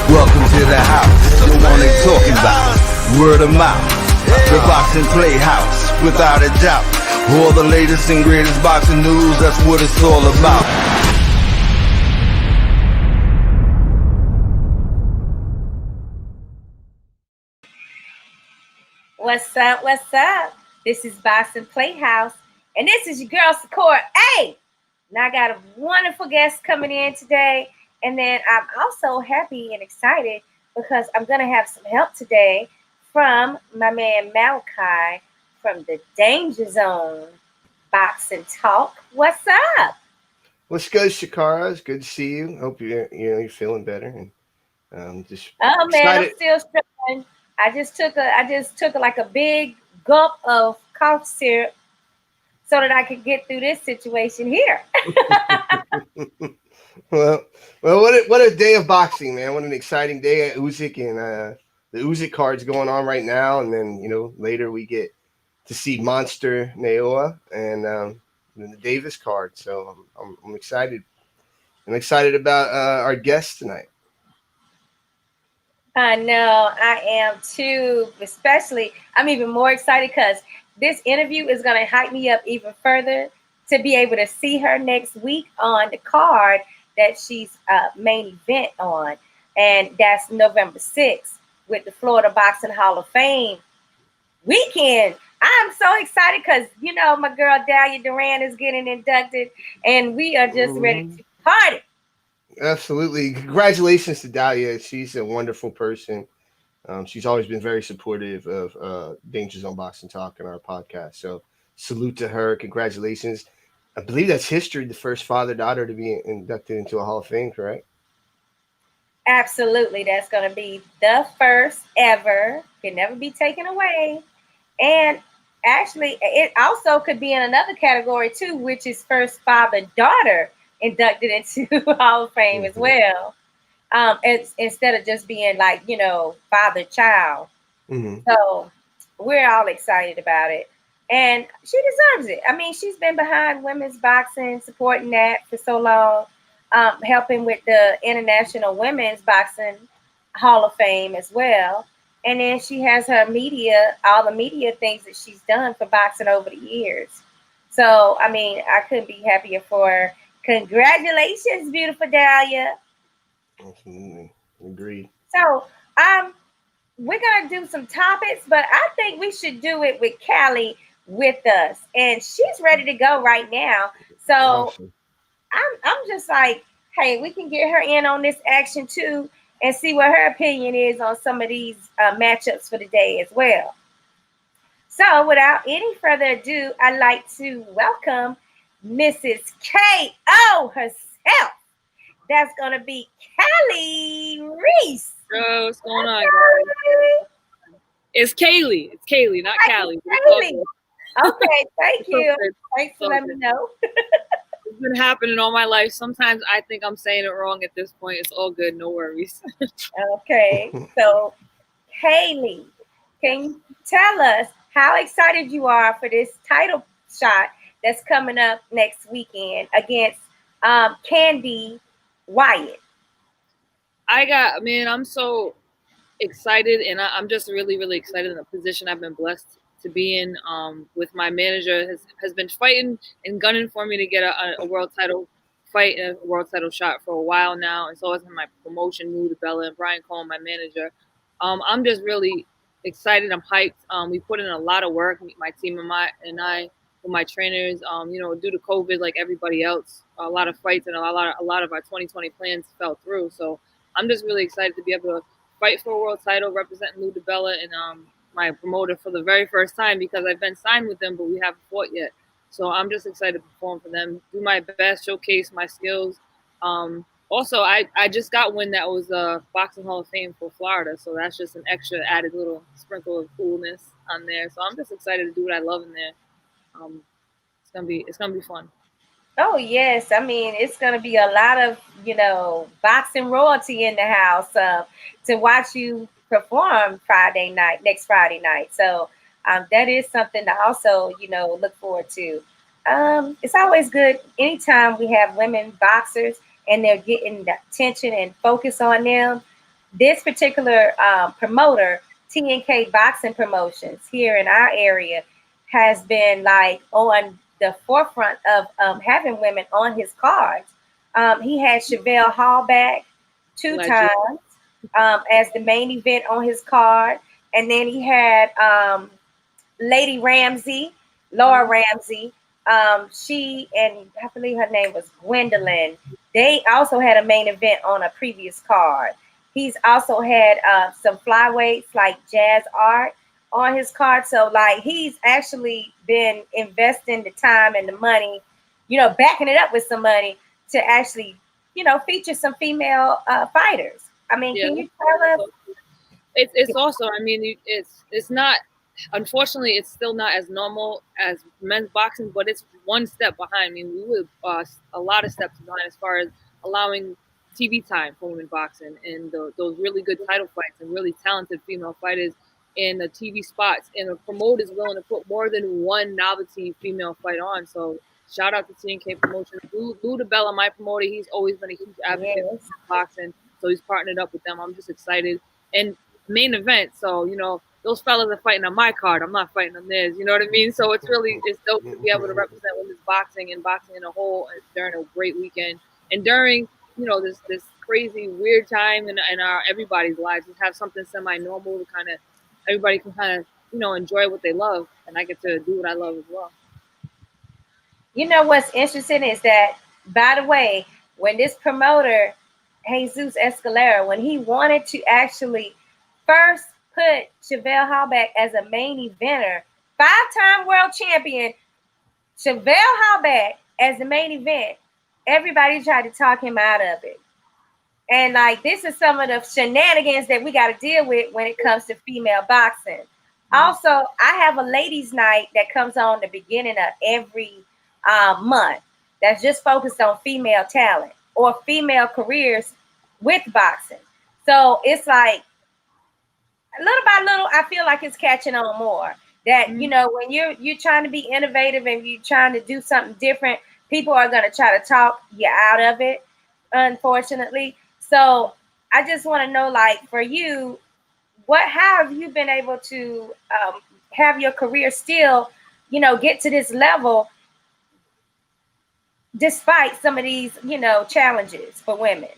Welcome to the house, the one they talking about. Word of mouth, the boxing playhouse, without a doubt. All the latest and greatest boxing news, that's what it's all about. What's up? What's up? This is Boxing Playhouse, and this is your girl Sakura. Hey, and I got a wonderful guest coming in today, and then I'm also happy and excited because I'm gonna have some help today from my man Malachi from the Danger Zone Boxing Talk. What's up? What's good, Shakara? It's good to see you. Hope you're feeling better. And just oh man, excited. I'm still struggling. I just took like a big gulp of cough syrup so that I could get through this situation here. well, what a day of boxing, man! What an exciting day at Usyk, and the Usyk card's going on right now, and then later we get to see Monster Naoa and the Davis card. So I'm excited. I'm excited about our guest tonight. I know, I am too. Especially, I'm even more excited because this interview is going to hype me up even further to be able to see her next week on the card that she's main event on. And that's November 6th with the Florida Boxing Hall of Fame weekend. I'm so excited because, my girl Dahlia Duran is getting inducted and we are just ready to party. Absolutely. Congratulations to Dahlia. She's a wonderful person. She's always been very supportive of Danger Zone Boxing Talk and our podcast. So salute to her. Congratulations. I believe that's history, the first father-daughter to be inducted into a Hall of Fame, correct? Absolutely. That's going to be the first ever. Can never be taken away. And actually, it also could be in another category too, which is first father-daughter inducted into Hall of Fame as well. It's instead of just being like, father-child. So we're all excited about it. And she deserves it. I mean, she's been behind women's boxing, supporting that for so long, helping with the International Women's Boxing Hall of Fame as well. And then she has her media, all the media things that she's done for boxing over the years. So, I mean, I couldn't be happier for her. Congratulations, beautiful Dahlia. Absolutely. Agreed. So, we're going to do some topics, but I think we should do it with Callie with us. And she's ready to go right now. So, awesome. I'm just like, hey, we can get her in on this action too and see what her opinion is on some of these matchups for the day as well. So, without any further ado, I'd like to welcome Mrs. K.O. herself. That's going to be Callie Reis. Bro, what's going on, guys? It's Kaylee. It's Kaylee, not Callie. Kaylee. Okay, thank you. Thanks for letting me know. It's been happening all my life. Sometimes I think I'm saying it wrong at this point. It's all good. No worries. Okay. So, Kaylee, can you tell us how excited you are for this title shot that's coming up next weekend against Kandi Wyatt? I'm so excited, and I'm just really, really excited in the position I've been blessed to be in. With my manager has been fighting and gunning for me to get a world title fight and a world title shot for a while now, and so is my promotion, Dibella and Brian Cohen, my manager. I'm just really excited. I'm hyped. We put in a lot of work, my team and I, with my trainers. Due to COVID, like everybody else, a lot of fights and a lot of our 2020 plans fell through. So I'm just really excited to be able to fight for a world title, representing Lou Dibella and my promoter for the very first time, because I've been signed with them, but we haven't fought yet. So I'm just excited to perform for them, do my best, showcase my skills. Also, I just got one that was a Boxing Hall of Fame for Florida, so that's just an extra added little sprinkle of coolness on there. So I'm just excited to do what I love in there. It's gonna be fun. Oh yes, I mean it's gonna be a lot of boxing royalty in the house to watch you perform next Friday night. So that is something to also look forward to. It's always good anytime we have women boxers and they're getting the attention and focus on them. this particular promoter, T&K Boxing Promotions here in our area, has been like on the forefront of having women on his cards. He had Chevelle Hallback two Legend. times as the main event on his card, and then he had Lady Ramsey, Laura Ramsey. She, and I believe her name was Gwendolyn. They also had a main event on a previous card. He's also had some flyweights like Jazz Art on his card. So like he's actually been investing the time and the money, backing it up with some money to actually, feature some female fighters. I mean, Yeah. Can you tell us? It's also, I mean, it's not, unfortunately, it's still not as normal as men's boxing, but it's one step behind. I mean, we were a lot of steps behind as far as allowing TV time for women boxing and those really good title fights and really talented female fighters in the TV spots. And a promoter is willing to put more than one novelty female fight on. So shout out to T&K Promotions. Lou Dibella, my promoter, he's always been a huge advocate for boxing. So he's partnered up with them. I'm just excited. And main event, so those fellas are fighting on my card. I'm not fighting on theirs. You know what I mean? So it's dope to be able to represent women's boxing and boxing in a whole during a great weekend and during this crazy weird time in our everybody's lives. To have something semi-normal to kind of everybody can kind of enjoy what they love, and I get to do what I love as well. What's interesting is that, by the way, when this promoter Jesus Escalera, when he wanted to actually first put Chevelle Hallback as a main eventer, 5-time world champion, Chevelle Hallback as the main event, everybody tried to talk him out of it. And like, this is some of the shenanigans that we got to deal with when it comes to female boxing. Also, I have a ladies' night that comes on the beginning of every month that's just focused on female talent or female careers with boxing. So it's like, little by little, I feel like it's catching on more. That when you're trying to be innovative and you're trying to do something different, people are going to try to talk you out of it, unfortunately. So I just want to know, like, for you, how have you been able to have your career still, get to this level despite some of these, challenges for women?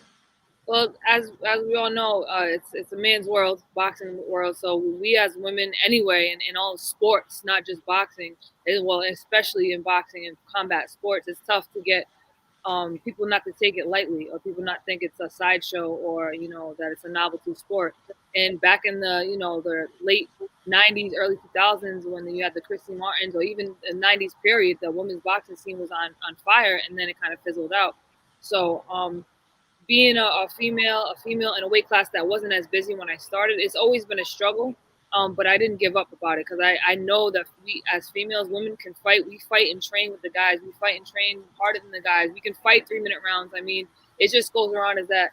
Well, as we all know, it's a man's world, boxing world. So we as women, anyway, in all sports, not just boxing, well, especially in boxing and combat sports, it's tough to get people not to take it lightly, or people not think it's a sideshow, or that it's a novelty sport. And back in the the late '90s, early 2000s, when you had the Christy Martins, or even the '90s period, the women's boxing scene was on fire, and then it kind of fizzled out. So being a female in a weight class that wasn't as busy when I started, it's always been a struggle. But I didn't give up about it, because I know that we as females, women can fight. We fight and train with the guys. We fight and train harder than the guys. We can fight 3-minute rounds. I mean, it just goes around as that,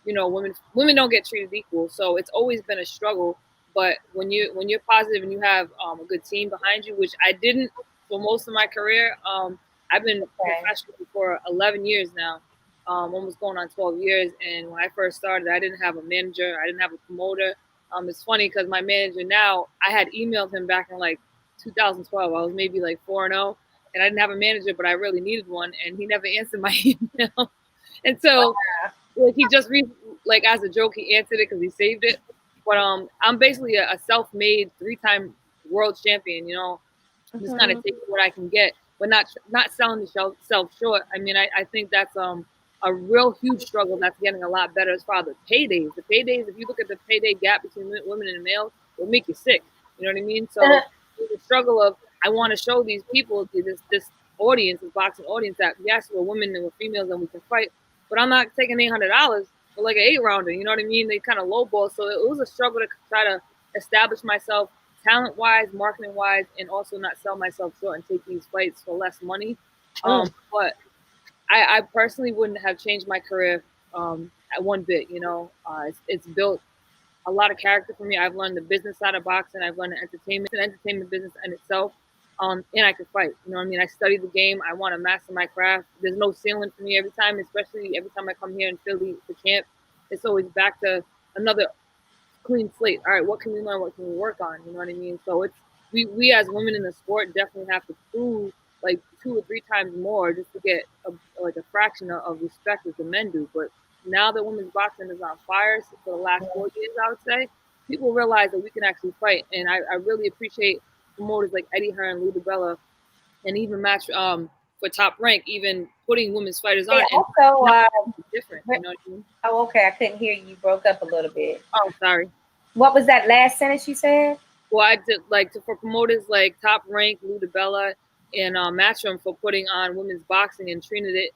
women don't get treated equal. So it's always been a struggle. But when you're positive and you have a good team behind you, which I didn't for most of my career, I've been professional for 11 years now. Almost going on 12 years. And when I first started, I didn't have a manager. I didn't have a promoter. It's funny because my manager now, I had emailed him back in like 2012. I was maybe like 4-0, and I didn't have a manager, but I really needed one, and he never answered my email. And so like, he just as a joke, he answered it because he saved it. But I'm basically a self-made 3-time world champion. Just kind of taking what I can get, but not selling yourself short. I mean, I think that's a real huge struggle that's getting a lot better as far as the paydays. The paydays, if you look at the payday gap between women and males, it'll make you sick. You know what I mean? So the struggle of, I want to show these people, this audience, this boxing audience, that yes, we're women and we're females and we can fight, but I'm not taking $800 for like an 8-rounder. You know what I mean? They kind of lowball. So it was a struggle to try to establish myself talent-wise, marketing-wise, and also not sell myself short and take these fights for less money. But I personally wouldn't have changed my career at one bit. It's built a lot of character for me. I've learned the business side of boxing. I've learned the entertainment business in itself, and I can fight. You know what I mean? I study the game. I want to master my craft. There's no ceiling for me every time, especially every time I come here in Philly to camp. It's always back to another clean slate. All right, what can we learn? What can we work on? You know what I mean? So it's we as women in the sport definitely have to prove like 2 or 3 times more just to get like a fraction of respect as the men do. But now that women's boxing is on fire for the last 4 years, I would say people realize that we can actually fight, and I really appreciate promoters like Eddie Hearn, Lou Dibella, and even match for Top Rank, even putting women's fighters They on. And also, different, you know what I mean? oh, okay, I couldn't hear you. You broke up a little bit. Oh, sorry. What was that last sentence you said? Well, I did for promoters like Top Rank, Lou Dibella, and Matchroom for putting on women's boxing and treating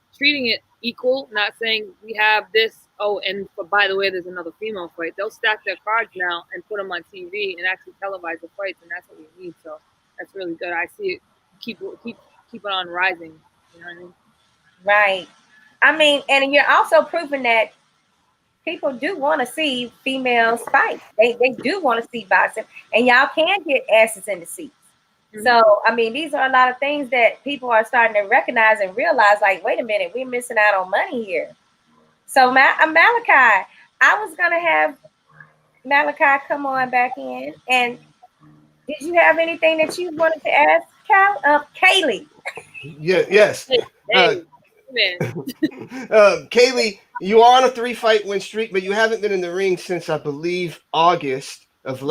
it equal. Not saying we have this. Oh, and by the way, there's another female fight. They'll stack their cards now and put them on TV and actually televise the fights, and that's what we need. So that's really good. I see it keep it on rising. You know what I mean? Right. I mean, and you're also proving that people do want to see females fight. They do want to see boxing, and y'all can get asses in the seats. Mm-hmm. So, I mean, these are a lot of things that people are starting to recognize and realize, like, wait a minute, we're missing out on money here. So, Malachi, I was going to have Malachi come on back in. And did you have anything that you wanted to ask Kaylee? Yeah, yes. Kaylee, you are on a 3-fight win streak, but you haven't been in the ring since, I believe, August of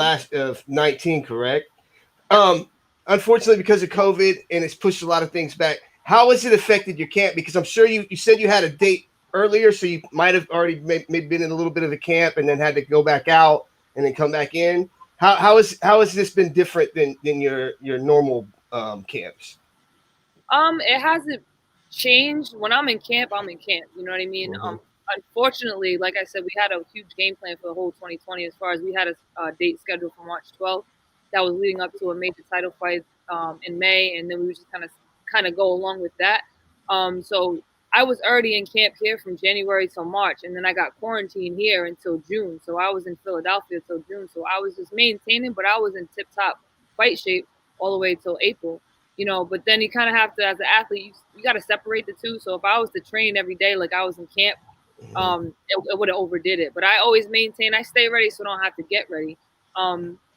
19, correct? Unfortunately, because of COVID, and it's pushed a lot of things back. How has it affected your camp? Because I'm sure you said you had a date earlier, so you might have already maybe been in a little bit of a camp and then had to go back out and then come back in. How has this been different than your normal camps? It hasn't changed. When I'm in camp, I'm in camp. You know what I mean? Mm-hmm. Unfortunately, like I said, we had a huge game plan for the whole 2020 as far as we had a date scheduled for March 12th that was leading up to a major title fight in May, and then we would just kind of go along with that. So I was already in camp here from January till March, and then I got quarantined here until June. So I was in Philadelphia till June. So I was just maintaining, but I was in tip-top fight shape all the way till April. You know, but then you kind of have to, as an athlete, you got to separate the two. So if I was to train every day like I was in camp, it would have overdid it. But I always maintain, I stay ready so I don't have to get ready.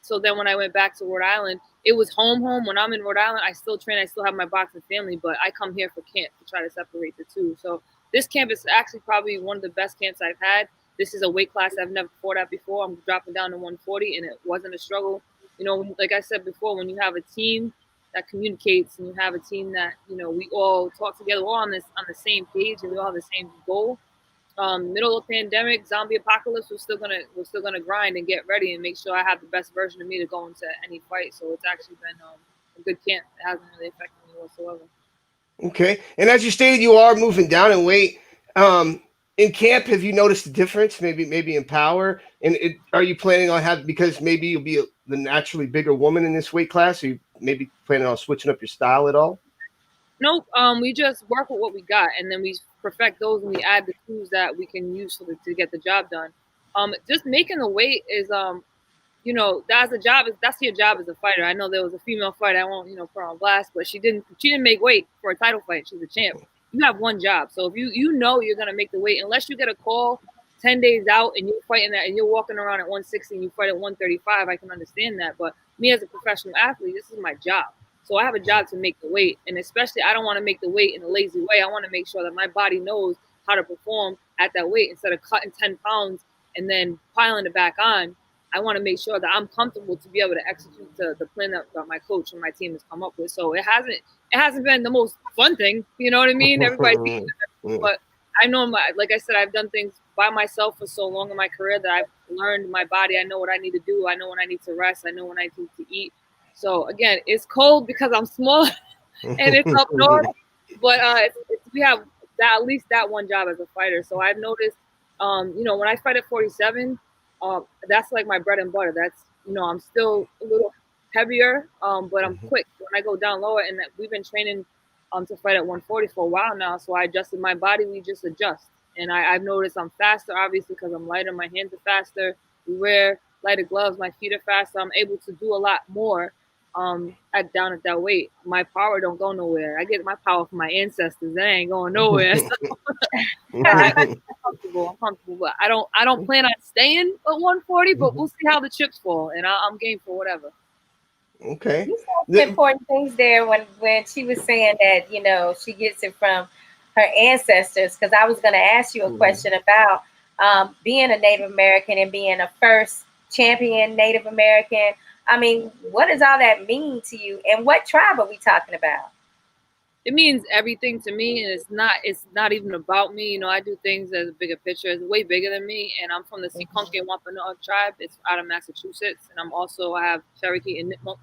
So then when I went back to Rhode Island, it was home. When I'm in Rhode Island, I still train. I still have my boxing family, but I come here for camp to try to separate the two. So this camp is actually probably one of the best camps I've had. This is a weight class I've never fought at before. I'm dropping down to 140, and it wasn't a struggle. You know, like I said before, when you have a team that communicates and you have a team that, you know, we all talk together, we're all on the same page and we all have the same goal. Middle of the pandemic, zombie apocalypse, we're still gonna grind and get ready and make sure I have the best version of me to go into any fight. So it's actually been a good camp. It hasn't really affected me whatsoever. Okay, and as you stated, you are moving down in weight. In camp, have you noticed a difference? Maybe in power, and are you planning on having, because maybe you'll be the naturally bigger woman in this weight class? Are you maybe planning on switching up your style at all? Nope. We just work with what we got, and then we perfect those, and we add the tools that we can use to get the job done. Just making the weight is, you know, that's your job as a fighter. I know there was a female fighter, I won't, you know, put her on blast, but she didn't make weight for a title fight. She's a champ. You have one job, so if you know you're gonna make the weight, unless you get a call 10 days out and you're fighting that and you're walking around at 160 and you fight at 135, I can understand that. But me as a professional athlete, this is my job. So I have a job to make the weight, and especially I don't want to make the weight in a lazy way. I want to make sure that my body knows how to perform at that weight instead of cutting 10 pounds and then piling it back on. I want to make sure that I'm comfortable to be able to execute the plan that my coach and my team has come up with. So it hasn't been the most fun thing, you know what I mean? Everybody's but I know like I said, I've done things by myself for so long in my career that I've learned my body. I know what I need to do. I know when I need to rest. I know when I need to eat. So again, it's cold because I'm small and it's up north, but we have at least that one job as a fighter. So I've noticed, you know, when I fight at 47, that's like my bread and butter. That's, you know, I'm still a little heavier, but I'm quick when I go down lower. And we've been training to fight at 140 for a while now. So I adjusted my body. We just adjust. And I've noticed I'm faster, obviously, because I'm lighter. My hands are faster. We wear lighter gloves. My feet are faster. I'm able to do a lot more down at that weight. My power don't go nowhere. I get my power from my ancestors. That ain't going nowhere. So, I'm comfortable, but I don't plan on staying at 140. But we'll see how the chips fall, and I'm game for whatever. Okay. You said some important things there when she was saying that, you know, she gets it from her ancestors, because I was going to ask you a question about being a Native American and being a first champion Native American. I mean, what does all that mean to you, and what tribe are we talking about? It means everything to me, and it's not even about me. You know, I do things as a bigger picture. It's way bigger than me, and I'm from the Sikonke Wampanoag tribe. It's out of Massachusetts, and I have Cherokee and Nipmuc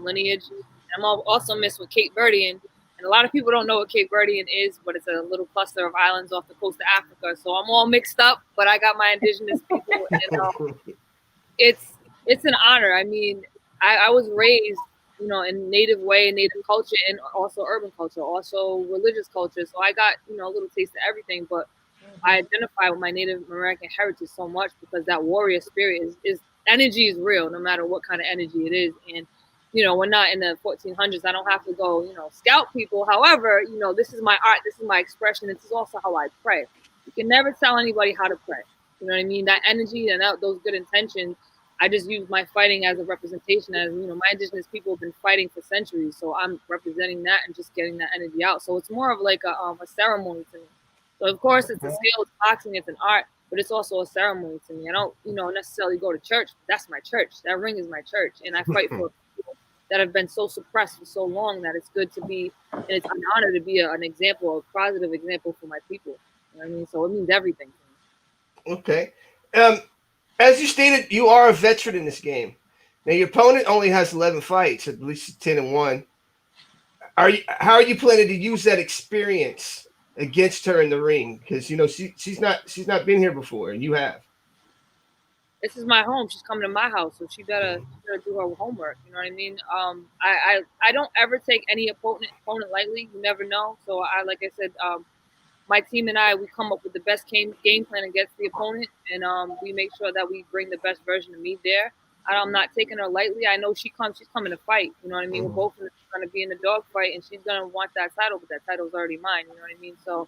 lineage. And I'm also mixed with Cape Verdean, and a lot of people don't know what Cape Verdean is, but it's a little cluster of islands off the coast of Africa. So I'm all mixed up, but I got my indigenous people, and it's an honor. I mean, I was raised, you know, in native way, native culture, and also urban culture, also religious culture. So I got, you know, a little taste of everything, but I identify with my Native American heritage so much because that warrior spirit is energy is real, no matter what kind of energy it is. And, you know, we're not in the 1400s. I don't have to go, you know, scout people. However, you know, this is my art. This is my expression. This is also how I pray. You can never tell anybody how to pray. You know what I mean? That energy and those good intentions, I just use my fighting as a representation. As you know, my indigenous people have been fighting for centuries, so I'm representing that and just getting that energy out. So it's more of like a ceremony to me. So of course, it's a skill, it's boxing, it's an art, but it's also a ceremony to me. I don't, you know, necessarily go to church. That's my church. That ring is my church, and I fight for people that have been so suppressed for so long that it's good to be, and it's an honor to be an example, a positive example for my people. You know what I mean? So it means everything to me. Okay. As you stated, you are a veteran in this game. Now, your opponent only has 11 fights, at least 10-1. How are you planning to use that experience against her in the ring? Because you know she's not been here before, and you have. This is my home. She's coming to my house, so she better do her homework. You know what I mean? I don't ever take any opponent lightly. You never know. So like I said, my team and I, we come up with the best game plan against the opponent, and we make sure that we bring the best version of me there. I'm not taking her lightly. I know she's coming to fight. You know what I mean? We're both going to be in a dog fight, and she's going to want that title, but that title's already mine. You know what I mean? So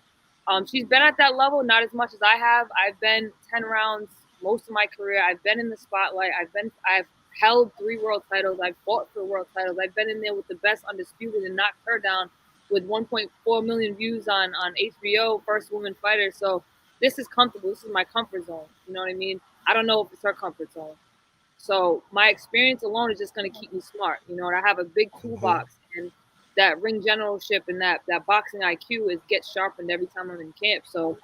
she's been at that level, not as much as I have. I've been 10 rounds most of my career. I've been in the spotlight. I've held 3 world titles. I've fought for world titles. I've been in there with the best undisputed and knocked her down with 1.4 million views on HBO, First Woman Fighter. So this is comfortable. This is my comfort zone. You know what I mean? I don't know if it's her comfort zone. So my experience alone is just going to keep me smart. You know, and I have a big toolbox, and that ring generalship and that boxing IQ gets sharpened every time I'm in camp. So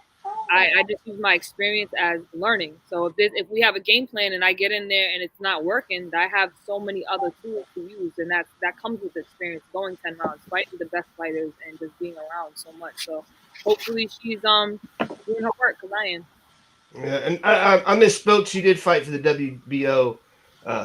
I just use my experience as learning. So if we have a game plan and I get in there and it's not working, I have so many other tools to use, and that comes with experience, going 10 rounds, fighting the best fighters, and just being around so much. So hopefully she's doing her work, because I am. Yeah, and I misspoke. She did fight for the WBO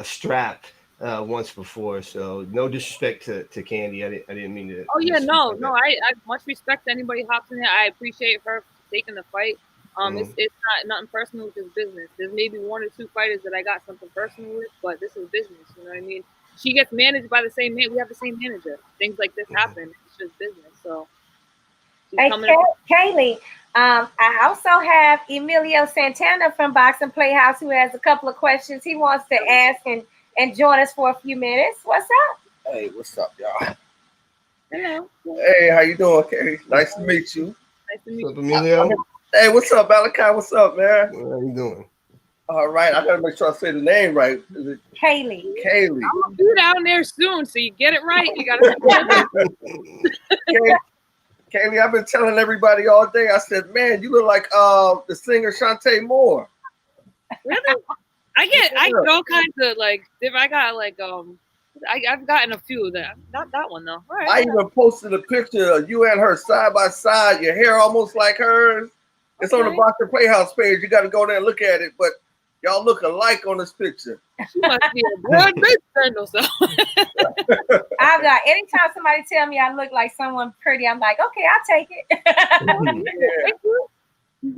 strap once before, so no disrespect to Kandi. I didn't mean to. Oh yeah, no. I much respect to anybody who hops in there. I appreciate her taking the fight. It's not nothing personal, it's just business. There's maybe 1 or 2 fighters that I got something personal with, but this is business. You know what I mean? She gets managed by the same man. We have the same manager. Things like this happen. It's just business. So. Hey, Kaylee, I also have Emilio Santana from Boxing PlayHouse who has a couple of questions he wants to ask and join us for a few minutes. What's up? Hey, what's up, y'all? Hello. Hey, how you doing, Kay? Nice to meet you. Nice to meet What's up, Emilio? Hey, what's up, Malachi? What's up, man? How you doing? All right, I gotta make sure I say the name right. Is it Kaylee? Kaylee. I'm gonna be down there soon, so you get it right. You gotta. Kaylee, I've been telling everybody all day. I said, man, you look like the singer Shantae Moore. Really? I get all kinds of if I got I've gotten a few of them. Not that one though. Right. I even posted a picture of you and her side by side, your hair almost like hers. It's on the Boxing PlayHouse page. You got to go there and look at it. But y'all look alike on this picture. She must be a blood friend or something. I've got anytime somebody tell me I look like someone pretty, I'm like, okay, I'll take it.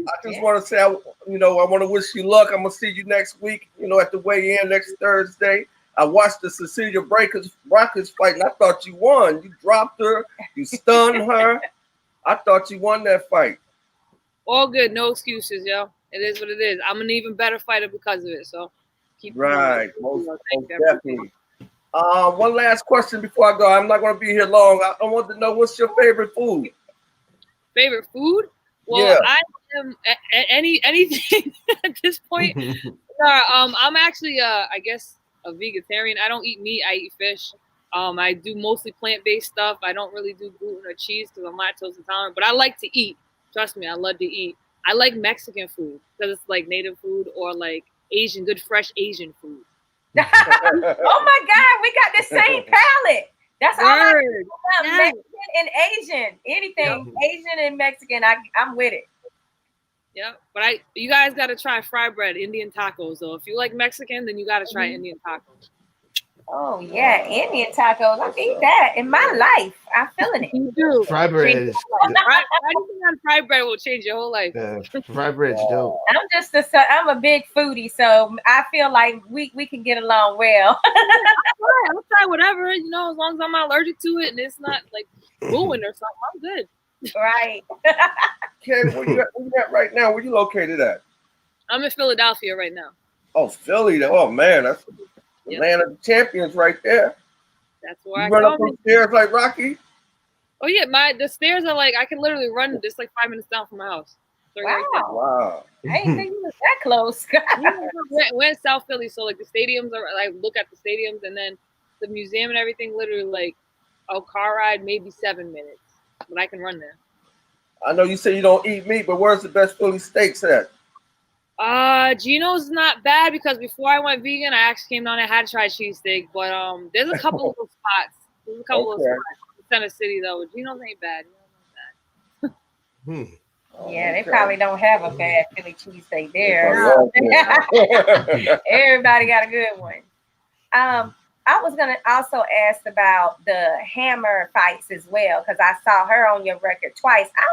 I just want to say, I want to wish you luck. I'm gonna see you next week. At the weigh-in next Thursday. I watched the Cecilia Brackers fight, and I thought you won. You dropped her, you stunned her. I thought you won that fight. All good, no excuses, yo. It is what it is. I'm an even better fighter because of it. So keep Right, going. most definitely. One last question before I go. I'm not going to be here long. I want to know, what's your favorite food? Favorite food? Well, Yeah. I am anything at this point. I'm actually I guess a vegetarian. I don't eat meat. I eat fish. I do mostly plant-based stuff. I don't really do gluten or cheese because I'm lactose intolerant. But I like to eat. Trust me, I love to eat. I like Mexican food because it's like native food, or like Asian, good fresh Asian food. Oh my God, we got the same palate. That's all I do. Yeah. Mexican and Asian. Anything Asian and Mexican, I'm with it. Yeah, but you guys got to try fry bread, Indian tacos. Though, if you like Mexican, then you got to try Indian tacos. Oh yeah, Indian tacos. I eat that in my life. I'm feeling it. You do. Fry bread is Anything on fried bread will change your whole life. fry bread's dope. I'm a big foodie, so I feel like we can get along well. I'll try whatever, as long as I'm not allergic to it and it's not like ruined or something. I'm good. Right. Kandi, where you at right now? Where you located at? I'm in Philadelphia right now. Oh, Philly. Oh man, that's the land of the champions right there. That's where you run up those stairs like Rocky. Oh yeah, the stairs are like I can literally run just like 5 minutes down from my house. So wow. I didn't think you was that close. We're in South Philly, so like the stadiums are like look at the stadiums, and then the museum and everything. Literally like a car ride, maybe 7 minutes, but I can run there. I know you say you don't eat meat, but where's the best Philly steaks at? Gino's not bad because before I went vegan, I actually came down and had tried cheesesteak. But there's a couple of spots. There's a couple of spots in Center City though. Gino's ain't bad. Yeah, they probably don't have a bad Philly cheesesteak there. Everybody got a good one. I was gonna also ask about the Hammer fights as well, because I saw her on your record twice. I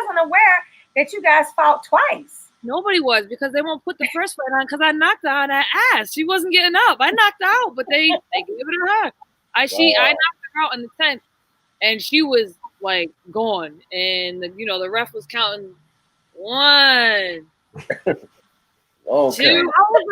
wasn't aware that you guys fought twice. Nobody was, because they won't put the first fight on because I knocked her on that ass. She wasn't getting up. I knocked her out, but they gave it to her. I knocked her out in the 10th, and she was like gone. And the ref was counting 1, 2. I was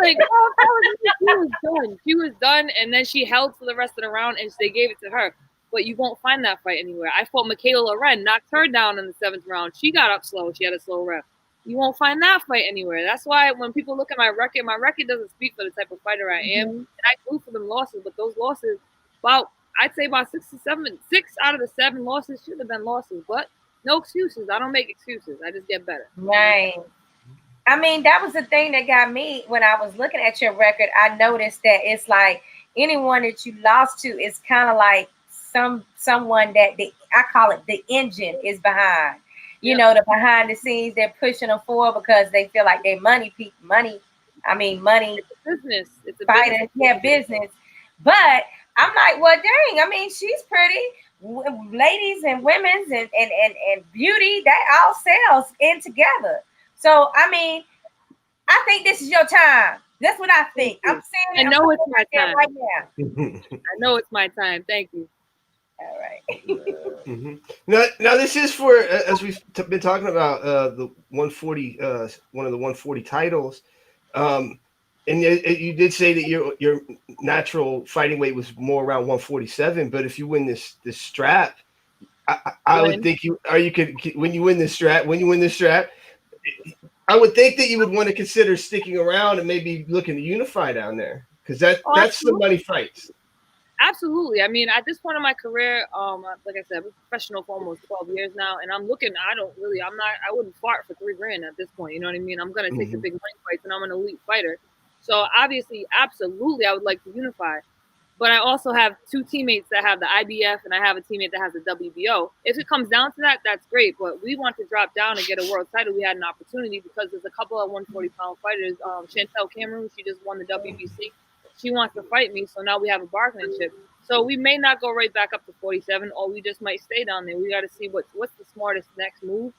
like, she was done. She was done, and then she held for the rest of the round, and they gave it to her. But you won't find that fight anywhere. I fought Michaela Loren, knocked her down in the 7th round. She got up slow. She had a slow ref. You won't find that fight anywhere. That's why when people look at my record doesn't speak for the type of fighter I am. And I grew for them losses, but those losses, I'd say about 6 out of the 7 losses should have been losses. But no excuses. I don't make excuses. I just get better. Right. I mean, that was the thing that got me when I was looking at your record. I noticed that it's like anyone that you lost to is kind of like someone that I call it the engine is behind. The behind the scenes, they're pushing them forward because they feel like they're money. It's a business. It's a fighter, business. But I'm like, well, dang. I mean, she's pretty. Ladies and women's and beauty, that all sells in together. So, I mean, I think this is your time. That's what I think. I'm saying I know it's my time. Right now. I know it's my time. Thank you. All right. Now this is for, as we've been talking about, the 140, one of the 140 titles, and you did say that your natural fighting weight was more around 147. But if you win this strap, I would think when you win this strap, I would think that you would want to consider sticking around and maybe looking to unify down there, because that's some money fights. Absolutely. I mean, at this point in my career, like I said, I've been professional for almost 12 years now, and I wouldn't fart for $3,000 at this point. You know what I mean? I'm going to take the big money fights, and I'm an elite fighter. So obviously, absolutely, I would like to unify. But I also have 2 teammates that have the IBF, and I have a teammate that has the WBO. If it comes down to that, that's great. But we want to drop down and get a world title. We had an opportunity because there's a couple of 140-pound fighters. Chantel Cameron, she just won the WBC. She wants to fight me, so now we have a bargaining chip. So we may not go right back up to 47, or we just might stay down there. We got to see what's the smartest next move.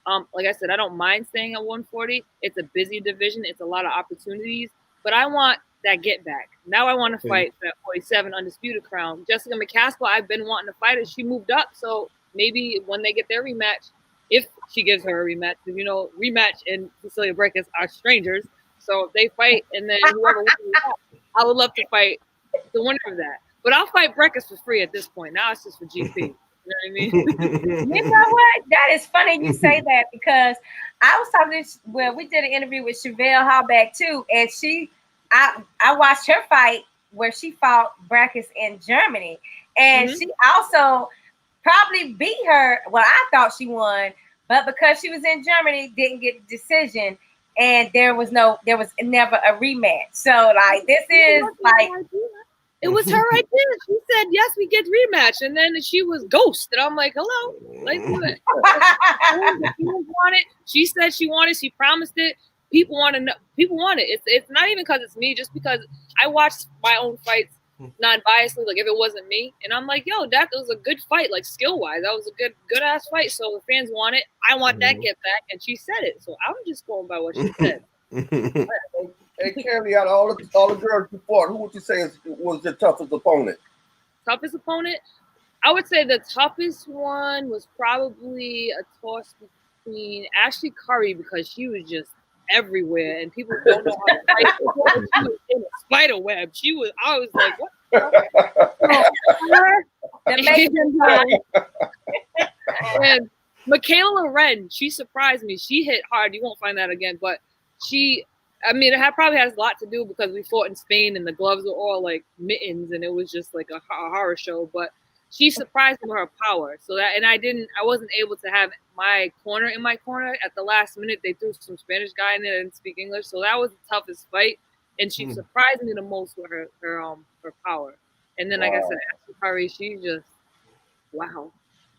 Like I said, I don't mind staying at 140. It's a busy division. It's a lot of opportunities, but I want that get back. Now I want to fight for that 47 undisputed crown. Jessica McCaskill, I've been wanting to fight her. She moved up, so maybe when they get their rematch, if she gives her a rematch, because rematch and Cecilia Brækhus are strangers. So if they fight and then whoever wins, I would love to fight the winner of that. But I'll fight Brækhus for free at this point. Now it's just for GP. You know what I mean? You know what? That is funny you say that, because I was talking we did an interview with Chevelle Hallback too, and I watched her fight where she fought Brækhus in Germany, and she also probably beat her. Well, I thought she won, but because she was in Germany, didn't get a decision, and there was never a rematch. So like this is like. It was her idea. She said, yes, we get rematch. And then she was ghost. And I'm like, hello. Like, what? She want it. She said she wanted. She promised it. People want to know. People want it. It's not even because it's me, just because I watched my own fights non-biasedly, like if it wasn't me. And I'm like, yo, that was a good fight, like skill-wise. That was a good ass fight. So the fans want it. I want that get back. And she said it. So I'm just going by what she said. Hey, Kandi, out of all the girls you fought, who would you say was your toughest opponent? Toughest opponent? I would say the toughest one was probably a toss between Ashley Curry, because she was just everywhere and people don't know how to fight. She was in a spider web. I was like, what? And Michaela Loren, she surprised me. She hit hard. You won't find that again, but it probably has a lot to do because we fought in Spain and the gloves were all like mittens and it was just like a horror show. But she surprised me with her power. So that, and I wasn't able to have my corner in my corner. At the last minute, they threw some Spanish guy in there and didn't speak English. So that was the toughest fight. And she surprised me the most with her power. And then, like I said, Ashley Curry, she just, wow.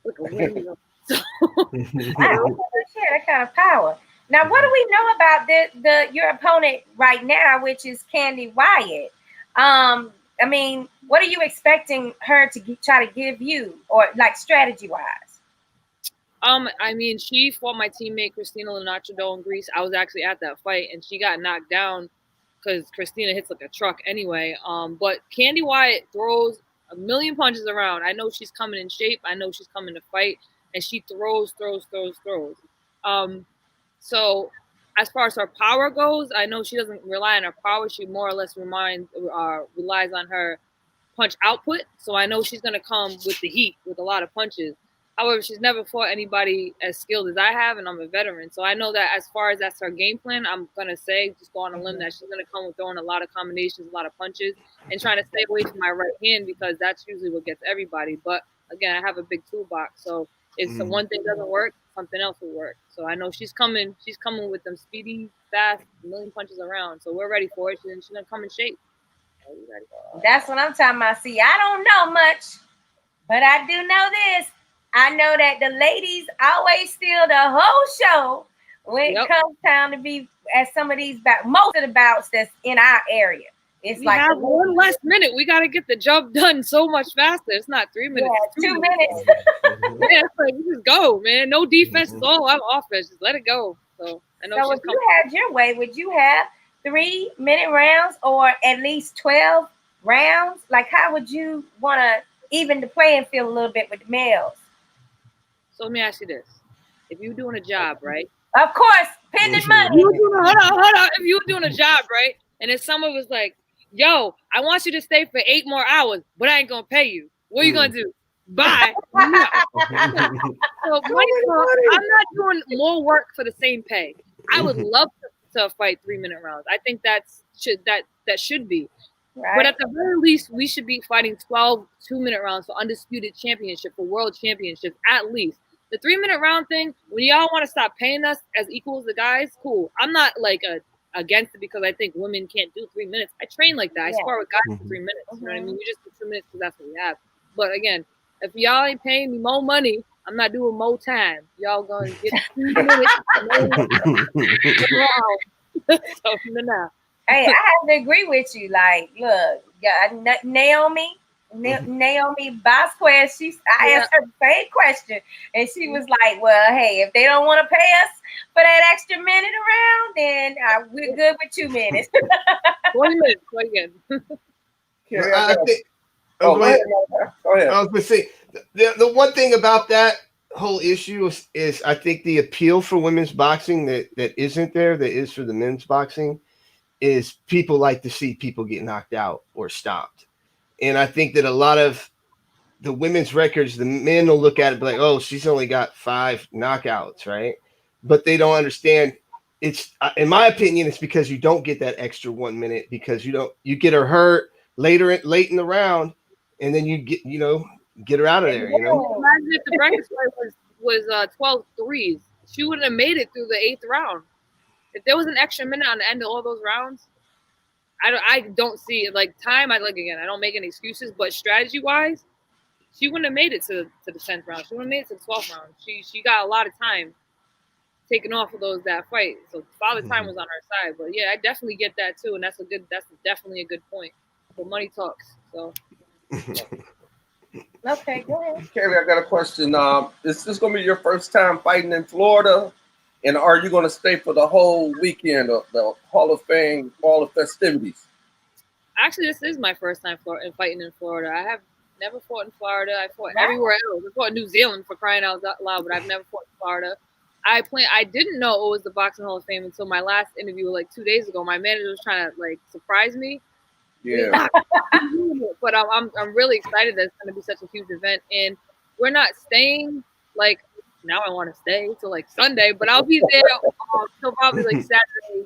Look at windmill. So, wow, that kind of power. Now, what do we know about your opponent right now, which is Kandi Wyatt? What are you expecting her to try to give you, or like strategy-wise? She fought my teammate Christina Linaccio in Greece. I was actually at that fight, and she got knocked down because Christina hits like a truck anyway. But Kandi Wyatt throws a million punches around. I know she's coming in shape. I know she's coming to fight, and she throws. So as far as her power goes, I know she doesn't rely on her power. She more or less relies on her punch output. So I know she's going to come with the heat, with a lot of punches. However, she's never fought anybody as skilled as I have, and I'm a veteran. So I know that as far as that's her game plan, I'm going to say, just go on a limb, that she's going to come with throwing a lot of combinations, a lot of punches, and trying to stay away from my right hand, because that's usually what gets everybody. But again, I have a big toolbox. So if one thing doesn't work, something else will work. So I know she's coming with them speedy, fast, a million punches around. So we're ready for it. She's going to come in shape. That's what I'm talking about. See, I don't know much, but I do know this. I know that the ladies always steal the whole show when it comes time to be at some of these bouts, most of the bouts that's in our area. It's we have one less minute. We got to get the job done so much faster. It's not 3 minutes. Yeah, 2 minutes. Yeah, it's like, just go, man. No defense is all. I'm offense. Just let it go. So I know. So if you had your way, would you have 3-minute rounds or at least 12 rounds? Like, how would you want to even the playing field a little bit with the males? So let me ask you this: if you're doing a job, right? Of course, pending money. Hold on. If you were doing a job, right, and if someone was like, yo, I want you to stay for 8 more hours, but I ain't gonna pay you. What are you gonna do? Bye. No. So I'm not doing more work for the same pay. I would love to fight 3-minute rounds. I think that should be. Right. But at the very least, we should be fighting 12 2-minute rounds for undisputed championship, for world championships, at least. The 3-minute round thing, when y'all want to stop paying us as equal as the guys, cool. I'm not like against it because I think women can't do 3 minutes. I train like that. I spar with guys for 3 minutes. You know what I mean? We just do 2 minutes because that's what we have. But again, if y'all ain't paying me more money, I'm not doing more time. Y'all gonna get 2 minutes. So now. Hey, I have to agree with you. Like, look, Naomi Vasquez, I asked her the same question, and she was like, well, hey, if they don't want to pay us for that extra minute around, then we're good with 2 minutes. 20 minutes, again. Carrie, I think. go ahead. Go ahead. I was going to say the one thing about that whole issue is I think the appeal for women's boxing that isn't there, that is for the men's boxing, is people like to see people get knocked out or stopped. And I think that a lot of the women's records, the men will look at it and be like, oh, she's only got 5 knockouts, right? But they don't understand. It's, in my opinion, it's because you don't get that extra 1 minute because you get her hurt late in the round, and then you get her out of there. Imagine if the bracket fight was 12 threes, she wouldn't have made it through the 8th round. If there was an extra minute on the end of all those rounds, I don't see it. Like time, I don't make any excuses, but strategy wise, she wouldn't have made it to the 10th round. She wouldn't have made it to the 12th round. She got a lot of time taken off of that fight. So father time was on her side. But yeah, I definitely get that too, and that's definitely a good point. But money talks. So Okay, go ahead. Carrie, I got a question. Is this going to be your first time fighting in Florida? And are you going to stay for the whole weekend of the Hall of Fame, all the festivities? Actually, this is my first time fighting in Florida. I have never fought in Florida. I fought everywhere else. I fought in New Zealand for crying out loud, but I've never fought in Florida. I didn't know it was the Boxing Hall of Fame until my last interview, like 2 days ago. My manager was trying to surprise me. Yeah. But I'm really excited that it's going to be such a huge event, and we're not staying now. I want to stay till Sunday, but I'll be there till probably Saturday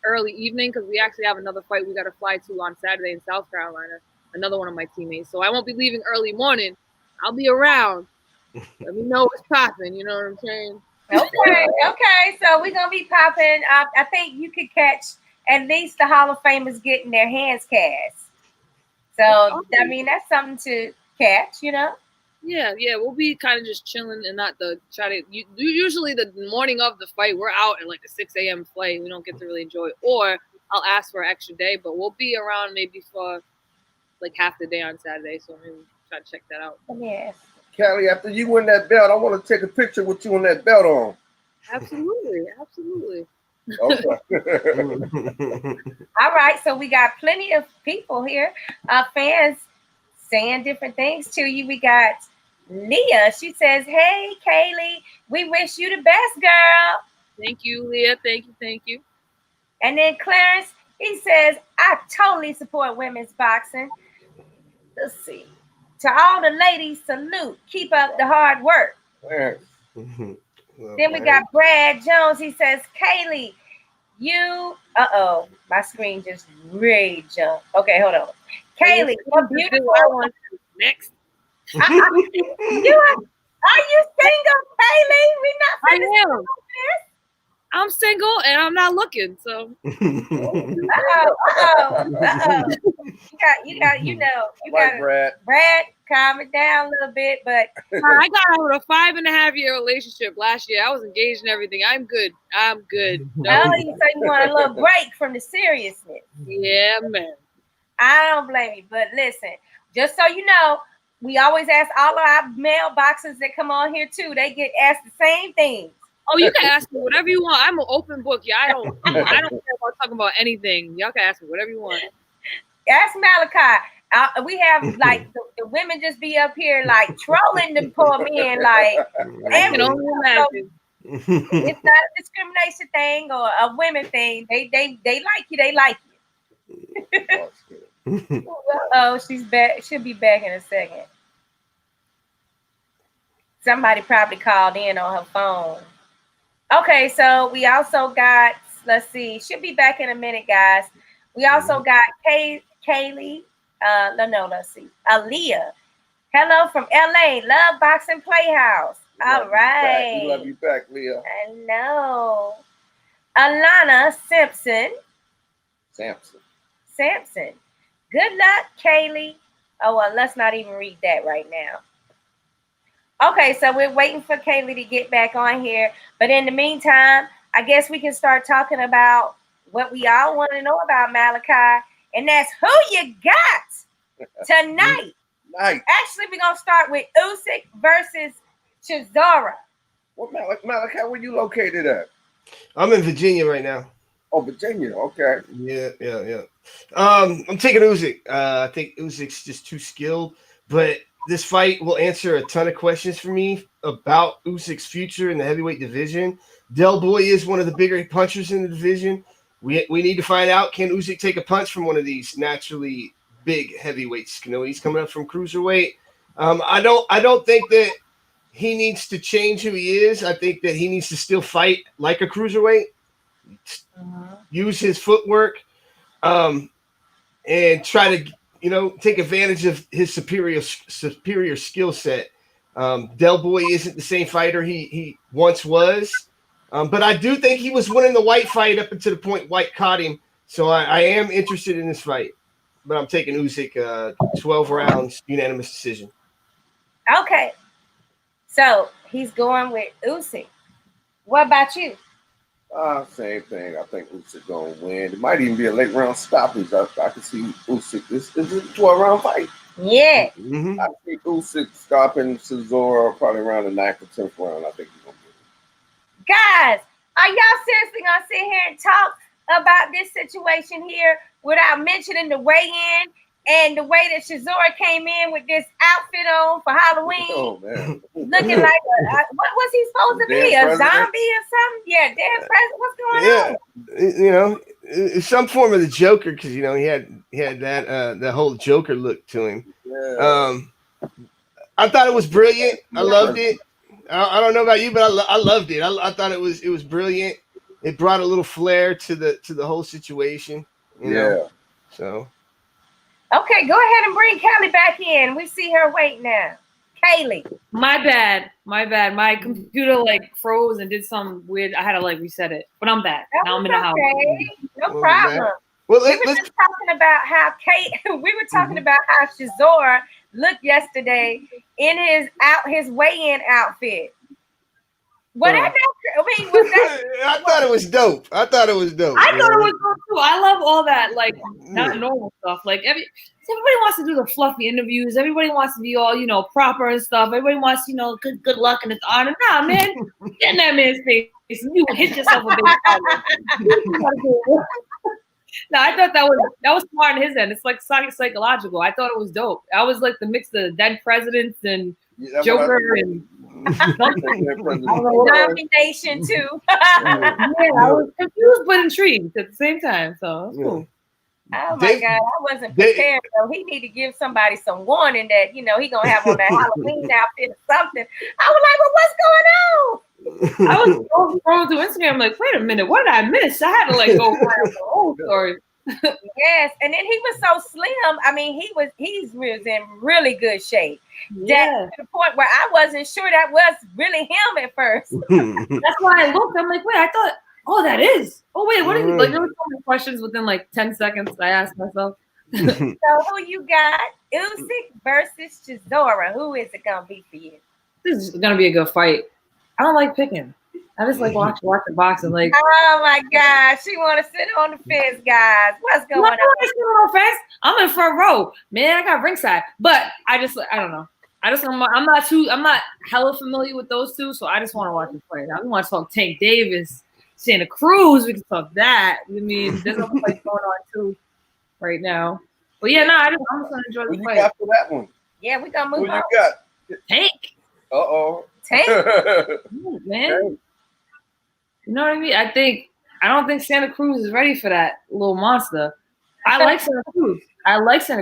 early evening because we actually have another fight we got to fly to on Saturday in South Carolina. Another one of my teammates, so I won't be leaving early morning. I'll be around. Let me know what's popping. You know what I'm saying? Okay. So we're gonna be popping. I think you could catch at least the Hall of Famers getting their hands cast. So I mean that's something to catch, Yeah, we'll be kind of just chilling and not usually the morning of the fight, we're out at a 6 a.m. flight. We don't get to really enjoy it. Or I'll ask for an extra day, but we'll be around maybe for half the day on Saturday. So maybe try to check that out. Yes. Callie, after you win that belt, I want to take a picture with you on that belt on. Absolutely. Okay. All right, so we got plenty of people here, fans saying different things to you. We got Leah. She says, "Hey, Kaylee, we wish you the best, girl." Thank you, Leah. Thank you. And then Clarence, he says, "I totally support women's boxing." Let's see. To all the ladies, salute. Keep up the hard work. Then we got Brad Jones. He says, "Kaylee, you..." My screen just rage jumped. Okay, hold on. Kaylee, you're beautiful. Next. Are you single, Kaylee? We not I am. I'm single and I'm not looking, so. Brad, calm it down a little bit, but I got out of a 5.5-year relationship last year. I was engaged and everything. I'm good. No, you say you want a little break from the seriousness. Yeah, man. I don't blame you, but listen, just so you know, we always ask all of our male boxers that come on here too. They get asked the same things. Oh, you can ask me whatever you want. I'm an open book. Yeah, I don't care about talking about anything. Y'all can ask me whatever you want. Ask Malachi. We have the women just be up here trolling the poor men I can only imagine. It's not a discrimination thing or a women thing. They like you. They like you. Oh, she's back. She'll be back in a second. Somebody probably called in on her phone. Okay, so we also got, let's see, she'll be back in a minute, guys. We also got Kaylee. Let's see. Aaliyah. Hello from LA. Love Boxing PlayHouse. All right. We love you back, Leah. I know. Alana Sampson. Good luck, Kaylee. Oh, well, let's not even read that right now. Okay, so we're waiting for Kaylee to get back on here. But in the meantime, I guess we can start talking about what we all want to know about Malachi. And that's who you got tonight. Actually, we're going to start with Usyk versus Chisora. Well, Malachi, where you located at? I'm in Virginia right now. Oh, Virginia. Okay. Yeah. I'm taking Usyk. I think Usyk's just too skilled, but this fight will answer a ton of questions for me about Usyk's future in the heavyweight division. Del Boy is one of the bigger punchers in the division. We need to find out, can Usyk take a punch from one of these naturally big heavyweights? You know, he's coming up from cruiserweight. I don't think that he needs to change who he is. I think that he needs to still fight like a cruiserweight. Use his footwork, and try to, take advantage of his superior skill set. Del Boy isn't the same fighter he once was, but I do think he was winning the Wyatt fight up until the point Wyatt caught him. So I am interested in this fight, but I'm taking Usyk 12 rounds, unanimous decision. Okay, so he's going with Usyk. What about you? Same thing. I think Usyk gonna win. It might even be a late round stoppage. I can see Usyk. This is a 12-round fight. Yeah. Mm-hmm. I think Usyk stopping Cesaro probably around the 9th or 10th round. I think he's gonna get it. Guys, are y'all seriously gonna sit here and talk about this situation here without mentioning the weigh-in and the way that Cesaro came in with this outfit on for Halloween? Oh man, looking like what was he supposed to be? A zombie or something? Yeah, dead president. What's going on? It's some form of the Joker, because he had that whole Joker look to him. yeah. I thought it was brilliant. I loved it. I don't know about you, but I loved it. I thought it was brilliant. It brought a little flair to the whole situation. You know? So. Okay, go ahead and bring Kelly back in. We see her wait now. Kaylee. My bad. My computer froze and did some weird. I had to reset it, but I'm back. Now I'm in the house. No problem. Well, we were just talking about how how Cesaro looked yesterday in his weigh-in outfit. Was that? I thought it was dope. I thought it was dope too. I love all that not normal stuff. Everybody wants to do the fluffy interviews. Everybody wants to be all proper and stuff. Everybody wants good luck and it's honor. Nah, man, get in that man's face and you hit yourself a big No, I thought that was smart on his end. It's psychological. I thought it was dope. I was the mix of dead presidents and Joker and domination too. I was confused but intrigued at the same time. So that's cool. Oh my God, I wasn't prepared. So he need to give somebody some warning that he gonna have on that Halloween outfit or something. I was like, well, what's going on? I was scrolling through Instagram, wait a minute, what did I miss? I had to go find out the whole story. Yes, and then he was so slim. I mean, he was in really good shape. Yeah. To the point where I wasn't sure that was really him at first. That's why I looked. I'm wait, I thought, oh, that is. Oh, wait, what is it? There were so many questions within 10 seconds. I asked myself. So who you got? Usyk versus Cesaro. Who is it gonna be for you? This is gonna be a good fight. I don't like picking. I just watching boxing. Oh my God, she want to sit on the fence, guys. What's going on? On the fence. I'm in front row, man. I got ringside, but I don't know. I'm not hella familiar with those two, so I just want to watch the fight. I want to talk Tank Davis, Santa Cruz. We can talk that. I mean, there's no fight going on too right now. But yeah, I'm just gonna enjoy the fight. After that one, yeah, we gonna move who on. You got? Tank. Tank. Man. You know what I mean? I don't think Santa Cruz is ready for that little monster. I like Santa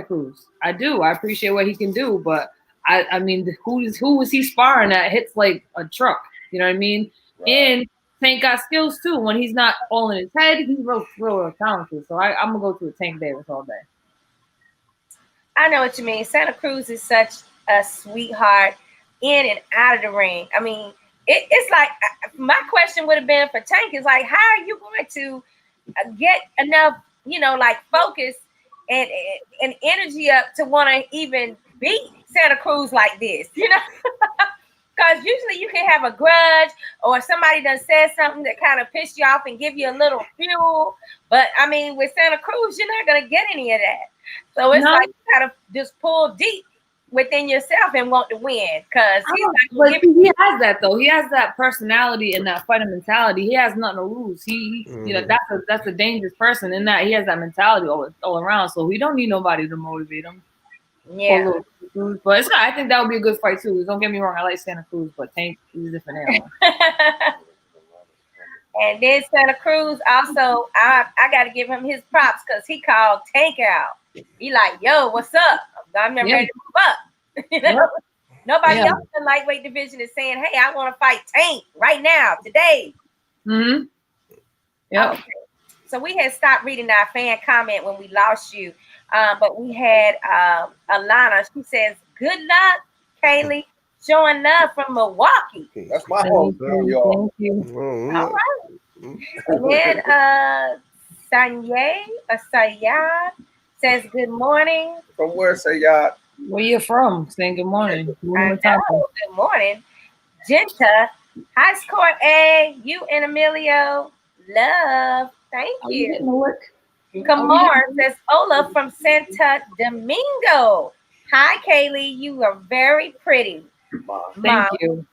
Cruz. I do. I appreciate what he can do, but I mean, who was he sparring that hits like a truck? You know what I mean? Right. And Tank got skills too. When he's not all in his head, he's real talented. So I'm gonna go to a Tank Davis all day. I know what you mean. Santa Cruz is such a sweetheart in and out of the ring. I mean, it's my question would have been for Tank is how are you going to get enough, focus and energy up to want to even beat Santa Cruz like this, Because usually you can have a grudge or somebody done said something that kind of pissed you off and give you a little fuel. But I mean, with Santa Cruz, you're not going to get any of that. So it's you got to just pull deep. within yourself and want to win. Because he's but he has that though. He has that personality and that fighting mentality. He has nothing to lose. You know, that's a dangerous person in that he has that mentality all around. So he don't need nobody to motivate him. Yeah. But it's not. I think that would be a good fight too. Don't get me wrong. I like Santa Cruz, but Tank is a different animal. And then Santa Cruz also, I got to give him his props because he called Tank out. He like, yo, what's up? I'm ready to move up. You know? Nobody else in the lightweight division is saying, hey, I want to fight Tank right now, today. Mm-hmm. Yeah. Okay. So we had stopped reading our fan comment when we lost you. But we had Alana. She says, good luck, Kaylee. Showing love from Milwaukee. That's my home, y'all. Thank you. All right. And then Sayad says good morning. From where, Sayad? Where you from? Saying good morning. Good morning. Jinta. Hi, Score A. You and Emilio. Love. Thank you. Kamar says Ola from Santo Domingo. Hi, Kaylee. You are very pretty. Thank you.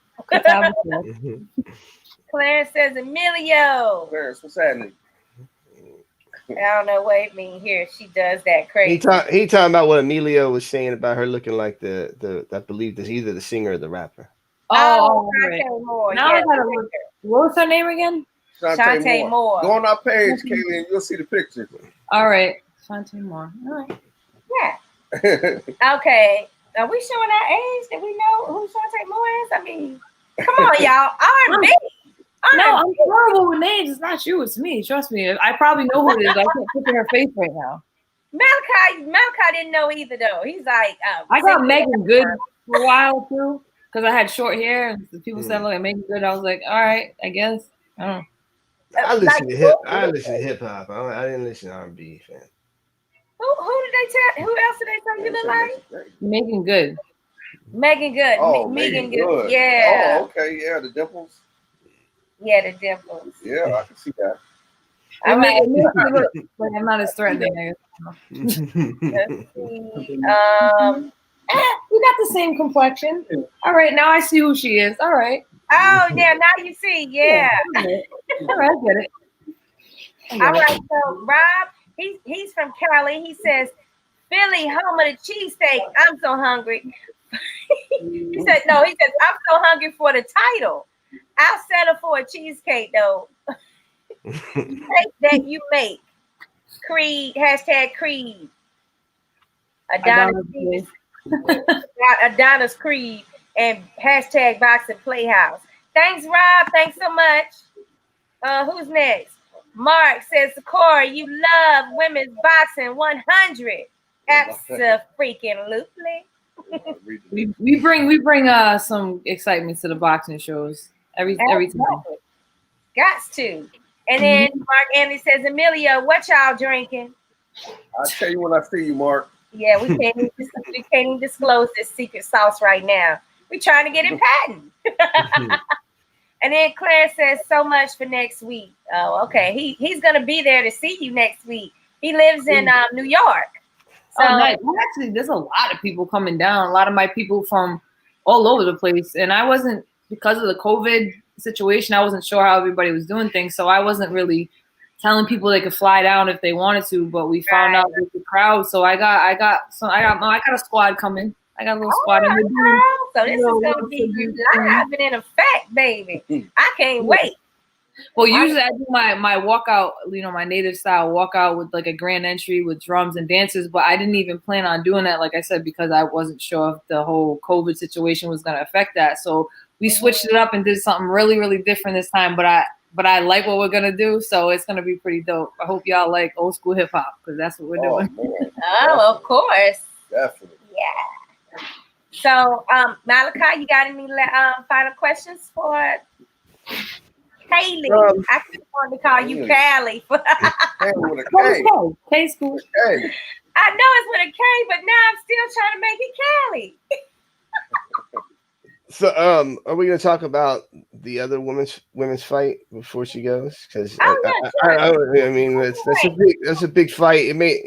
Clarence says Emilio. Clarence, what's happening? I don't know what it means here. She does that crazy. He talking about what Emilio was saying about her looking like the I believe that's either the singer or the rapper. Right. Moore. Now I gotta look. What was her name again? Shantae Moore. Go on our page, Kaylee, and you'll see the picture. All right. Shantae Moore. All right. Yeah. Okay. Are we showing our age? Did we know who Shantae Moore is? I mean, come on, y'all. R&B. No, I'm horrible with names. It's not you. It's me. Trust me. I probably know who it is. I can't picture her face right now. Malachi didn't know either, though. He's like, I got Megan Good for a while, too, because I had short hair. And people said, look, Megan Good. I was like, all right, I guess. I don't know. I listen to hip hop. I didn't listen to R&B, fam. Who did they tell? Who else did they tell you look like? Megan Good. Megan Good. Oh, Megan Good. Good. Yeah. Oh, okay. Yeah, the dimples. Yeah, the dimples. Yeah, I can see that. All right. Like I'm not as threatening. Let's see. We got the same complexion. All right, now I see who she is. All right. Oh yeah, now you see. Yeah. All right, I get it. All right. So Rob, he's from Cali. He says, Philly, home of the cheesesteak. I'm so hungry. He says, I'm so hungry for the title. I'll settle for a cheesecake though. Cake that you make. Creed, hashtag Creed. Adonis Creed and hashtag boxing playhouse. Thanks, Rob. Thanks so much. Who's next? Mark says, Corey, you love women's boxing 100. Abso-freaking-lutely. we bring some excitement to the boxing shows every time. Gots to. And then Mark Andy says, Emilio, what y'all drinking? I'll tell you when I see you, Mark. Yeah, we can't even disclose this secret sauce right now. We're trying to get it patent. And then Claire says, so much for next week. Oh, okay. He's gonna be there to see you next week. He lives in New York. So nice. Well, actually, there's a lot of people coming down. A lot of my people from all over the place, and I wasn't, because of the COVID situation, I wasn't sure how everybody was doing things, so I wasn't really telling people they could fly down if they wanted to. But we found out with the crowd, so I got a squad coming. I got a little squad. So this is gonna be live and in effect, baby. I can't wait. Well, usually I do my walkout, my native style walkout with like a grand entry with drums and dancers, but I didn't even plan on doing that, like I said, because I wasn't sure if the whole COVID situation was going to affect that. So we switched it up and did something really, really different this time. But I like what we're going to do, so it's going to be pretty dope. I hope y'all like old school hip hop, because that's what we're doing. Man. Oh, of course. Definitely. Yeah. So, Malachi, you got any final questions for Kaylee? I just wanted to call you Callie. With a K. K school. K. I know it's with a K, but now I'm still trying to make it Callie. So, are we going to talk about the other women's fight before she goes? Because I mean, that's a big fight. It may,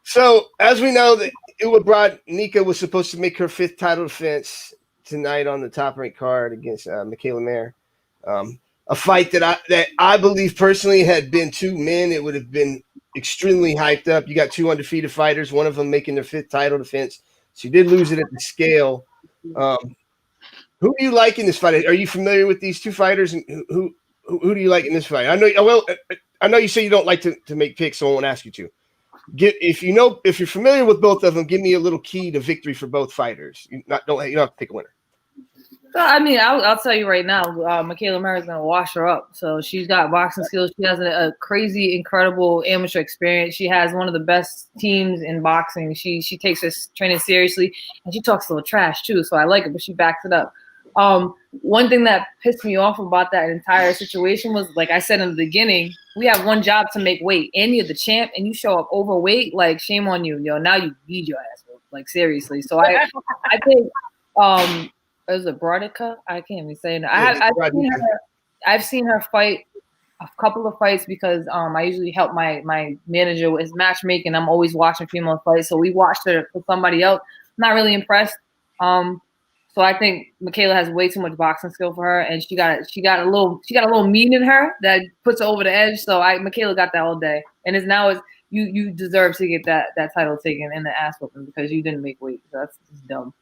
So as we know that Uwe Brodnicka was supposed to make her 5th title defense tonight on the top-ranked card against Michaela Mayer. A fight that I believe personally had been 2 men, it would have been extremely hyped up. You got 2 undefeated fighters, one of them making their 5th title defense. She did lose it at the scale. Who do you like in this fight? Are you familiar with these 2 fighters? And who do you like in this fight? I know you say you don't like to make picks, so I won't ask you to. If you're familiar with both of them, give me a little key to victory for both fighters. You don't have to pick a winner. So, I mean, I'll tell you right now, Michaela Mayer is going to wash her up. So she's got boxing skills. She has a crazy, incredible amateur experience. She has one of the best teams in boxing. She takes her training seriously, and she talks a little trash too. So I like it, but she backs it up. One thing that pissed me off about that entire situation was, like I said in the beginning, we have one job to make weight, and you're the champ, and you show up overweight. Like, shame on you, yo. Now you need your ass, like, seriously. So I think is it Brodnicka? I can't even say it. I've seen her fight a couple of fights because I usually help my manager with his matchmaking. I'm always watching female fights, so we watched her for somebody else. Not really impressed. So I think Michaela has way too much boxing skill for her, and she got a little mean in her that puts her over the edge. So Michaela got that all day, and you deserve to get that title taken in the ass whooping because you didn't make weight. So that's just dumb.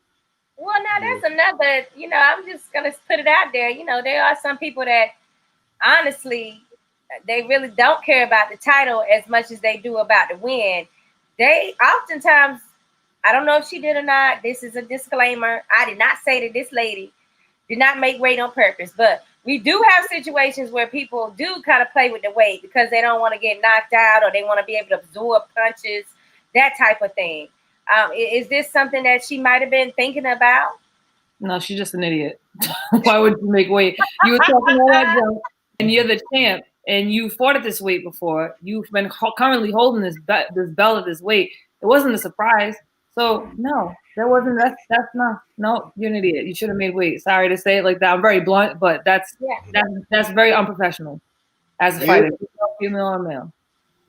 Well, now that's another. I'm just gonna put it out there. There are some people that honestly they really don't care about the title as much as they do about the win. They oftentimes. I don't know if she did or not. This is a disclaimer. I did not say that this lady did not make weight on purpose, but we do have situations where people do kind of play with the weight because they don't want to get knocked out or they want to be able to absorb punches, that type of thing. Is this something that she might have been thinking about? No, she's just an idiot. Why would you make weight? You were talking all that junk, and you're the champ, and you fought at this weight before. You've been currently holding this belt at this weight. It wasn't a surprise. So no, no, you're an idiot. You should have made weight. Sorry to say it like that. I'm very blunt, but that's very unprofessional as a fighter, female or male.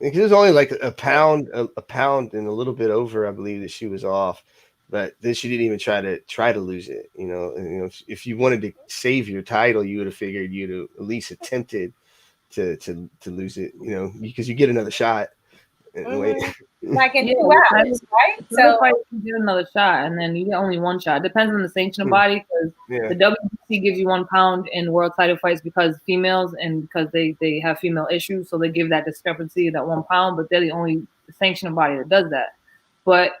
Because it was only like a pound and a little bit over, I believe, that she was off. But then she didn't even try to lose it. If you wanted to save your title, you would have figured you'd have at least attempted to lose it. Because you get another shot. Like in 2 hours, right? So you get another shot, and then you get only one shot. It depends on the sanctioned body because the WBC gives you 1 pound in world title fights because females and because they have female issues, so they give that discrepancy, that 1 pound. But they're the only sanctioned body that does that. But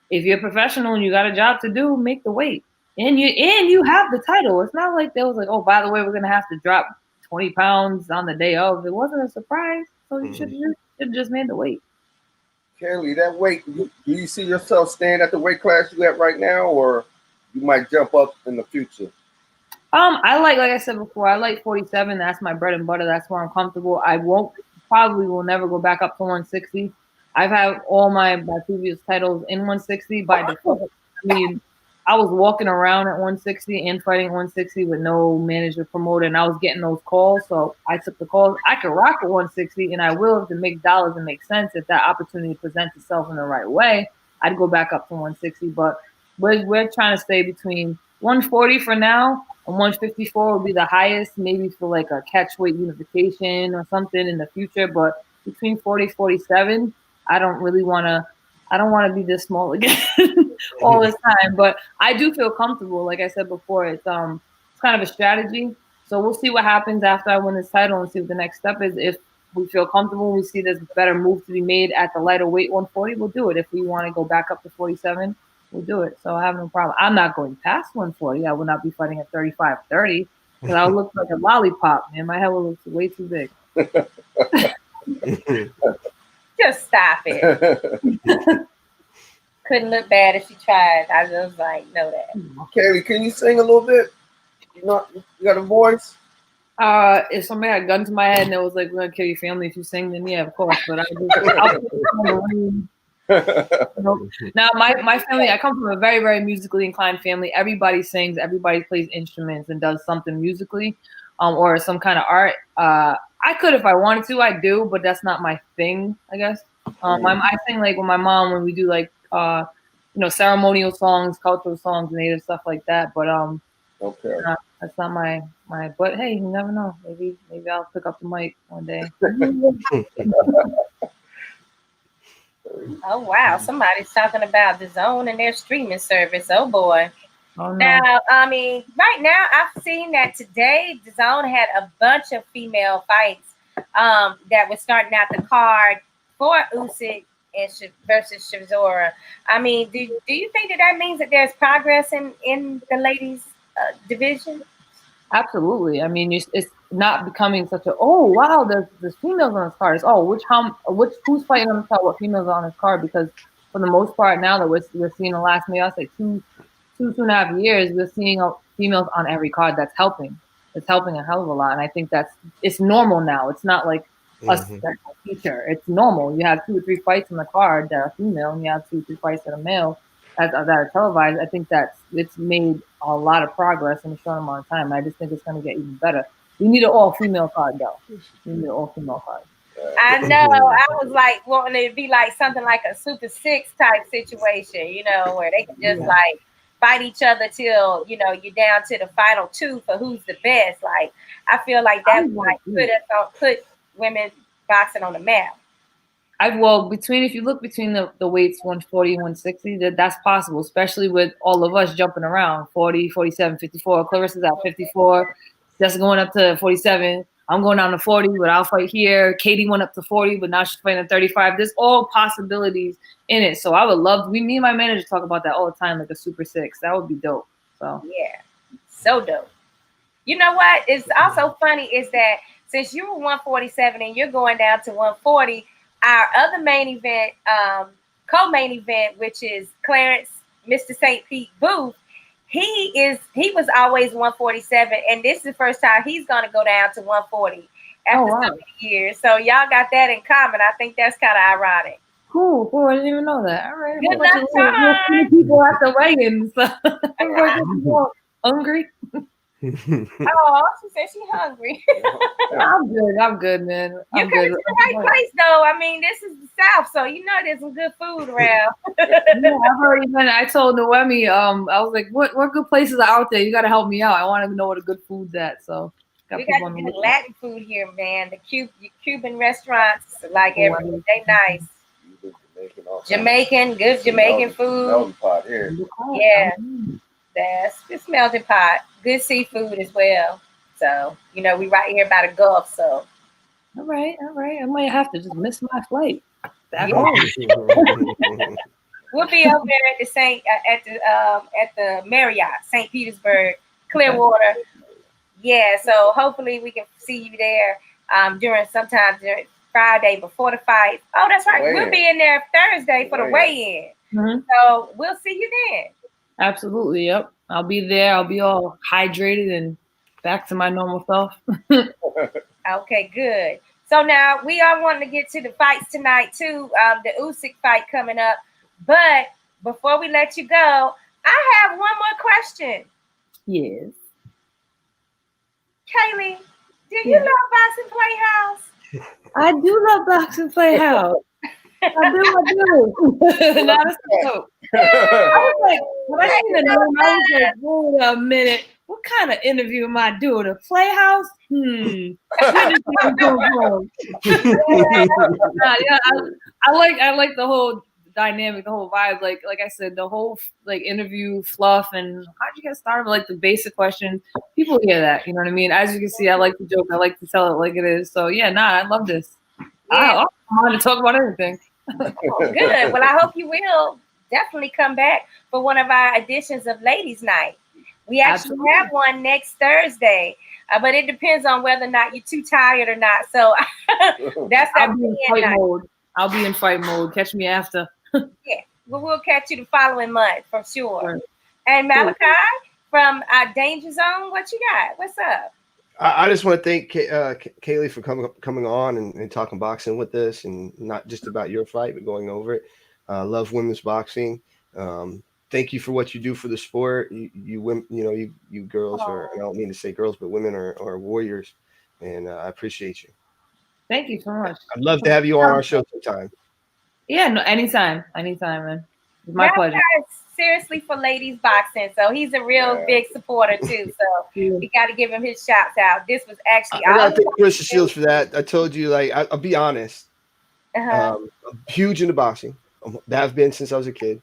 if you're a professional and you got a job to do, make the weight, and you have the title. It's not like they was like, oh, by the way, we're gonna have to drop 20 pounds on the day of. It wasn't a surprise, so you should have just made the weight. Kelly, that weight, do you see yourself staying at the weight class you at right now, or you might jump up in the future? I like I said before, I like 47. That's my bread and butter. That's where I'm comfortable. I probably will never go back up to 160. I've had all my previous titles in 160 by default. I mean, I was walking around at 160 and fighting 160 with no manager promoter, and I was getting those calls. So I took the calls. I could rock at 160, and I will if it makes dollars and makes sense. If that opportunity presents itself in the right way, I'd go back up to 160. But we're trying to stay between 140 for now, and 154 will be the highest, maybe for like a catch weight unification or something in the future. But between 40, 47, I don't want to be this small again all this time, but I do feel comfortable. Like I said before, it's kind of a strategy. So we'll see what happens after I win this title and see what the next step is. If we feel comfortable, we see there's a better move to be made at the lighter weight 140, we'll do it. If we want to go back up to 47, we'll do it. So I have no problem. I'm not going past 140. I will not be fighting at 35, 30 because I'll look like a lollipop, man. My head will look way too big. just stop it. Couldn't look bad if she tried. I was like, know that. Kelly, can you sing a little bit? You got a voice? If somebody had a gun to my head and it was like, we're gonna kill your family if you sing, then yeah, of course. But now my family, I come from a very, very musically inclined family. Everybody sings, everybody plays instruments and does something musically, or some kind of art. I could if I wanted to, I do, but that's not my thing, I guess. I sing like with my mom when we do like ceremonial songs, cultural songs, native stuff like that. But Okay. that's not my. But hey, you never know. Maybe I'll pick up the mic one day. Oh wow, somebody's talking about the Zone and their streaming service. Oh boy. Oh, no. Now, I mean, right now I've seen that today the Zone had a bunch of female fights that was starting out the card for Usyk and versus Chisora. I mean, do you think that means that there's progress in the ladies division? Absolutely. I mean, it's not becoming such a wow. There's females on this card. It's who's fighting on this card? What females are on this card? Because for the most part, now that we're seeing the last maybe I'll say two and a half years, we're seeing females on every card. That's helping. It's helping a hell of a lot, and I think it's normal now. It's not like a special feature. It's normal. You have 2 or 3 fights on the card that are female, and you have 2 or 3 fights that are male that are televised. I think it's made a lot of progress in a short amount of time. I just think it's going to get even better. We need an all-female card, though. We need an all-female card. I know. I was like wanting it to be like something like a Super 6 type situation, where they can just like fight each other till you're down to the final 2 for who's the best. Like I feel like that would put women boxing on the map. If you look between the weights 140 and 160, that's possible, especially with all of us jumping around 40, 47, 54. Clarissa's at 54, just going up to 47. I'm going down to 40, but I'll fight here. Katie went up to 40, but now she's fighting at 35. There's all possibilities in it. So I would love, me and my manager talk about that all the time, like a Super 6. That would be dope. So yeah, so dope. You know what? It's also funny is that since you were 147 and you're going down to 140, our other main event, co-main event, which is Clarence, Mr. St. Pete Booth, he was always 147, and this is the first time he's going to go down to 140 after so many years. So y'all got that in common. I think that's kind of ironic. Cool. I didn't even know that. All right. Good luck, John. People at the weigh-ins. Hungry? Oh, she said she's hungry. I'm good, man. You come to the right place, though. I mean, this is the South, so there's some good food around. I've already been. I told Noemi, I was like, what good places are out there? You got to help me out. I want to know where the good food's at. So we got good Latin food here, man. The Cuban restaurants, like everything, they nice. Jamaican, good Jamaican food. Melting pot here. Yeah. It's melting pot. Good seafood as well. So, we right here by the Gulf. So, all right. I might have to just miss my flight back home. We'll be over there at the Marriott, St. Petersburg, Clearwater. Yeah. So hopefully we can see you there during Friday before the fight. Oh, that's right. We'll be in there Thursday for the weigh-in. Mm-hmm. So we'll see you then. Absolutely. Yep. I'll be there. I'll be all hydrated and back to my normal self. Okay, good. So now we are wanting to get to the fights tonight too. The Usyk fight coming up. But before we let you go, I have one more question. Yes. Kaylee, do you love Boxing Playhouse? I do love Boxing Playhouse. I do. Not a scope. I was like, when I seen the name, I was like, wait a minute. What kind of interview am I doing? A Playhouse? I like the whole dynamic, the whole vibe. Like I said, the whole interview fluff and how'd you get started? Like the basic questions. People hear that, you know what I mean? As you can see, I like to joke. I like to tell it like it is. So yeah, I love this. I want to talk about everything. Good. Well, I hope you will definitely come back for one of our editions of Ladies Night. We actually have one next Thursday, but it depends on whether or not you're too tired or not. So that's I'll be in fight mode. I'll be in fight mode. Catch me after. Yeah, we'll catch you the following month for sure. Sure. And Malachi from Danger Zone, what you got? What's up? I just want to thank Kaylee for coming on and talking boxing with us, and not just about your fight, but going over it. Love women's boxing. Thank you for what you do for the sport. You girls are, I don't mean to say girls, but women are warriors, and I appreciate you. Thank you so much. I'd love to have you on our show sometime. Yeah, no, anytime, man. It's my pleasure. Malachi is seriously for ladies boxing, so he's a real big supporter too. So we got to give him his shouts out. This was actually I gotta thank Krush Shields for that. I told you, like, I'll be honest. I'm huge into boxing. I've been since I was a kid.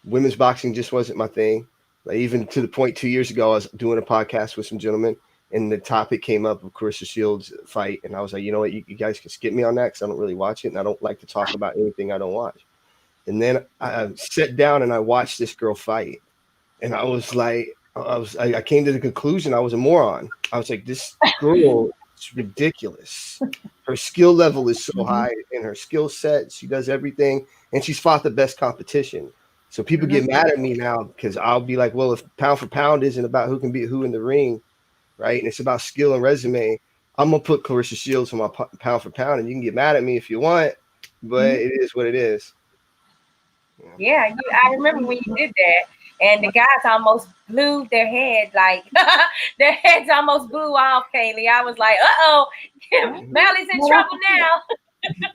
Women's boxing just wasn't my thing. Like, even to the point 2 years ago, I was doing a podcast with some gentlemen, and the topic came up of Krush Shields' fight, and I was like, you know what, you guys can skip me on that because I don't really watch it, and I don't like to talk about anything I don't watch. And then I sat down and I watched this girl fight, and I was like, I came to the conclusion I was a moron. I was like, this girl is ridiculous. Her skill level is so high, and her skill set, she does everything, and she's fought the best competition. So people get mad at me now because I'll be like, well, if pound for pound isn't about who can beat who in the ring, right? And it's about skill and resume, I'm going to put Clarissa Shields for my pound for pound, and you can get mad at me if you want, but it is what it is. Yeah, I remember when you did that, and the guys almost blew their head, like their heads almost blew off, Kaylee. I was like, uh-oh, Mally's in trouble now.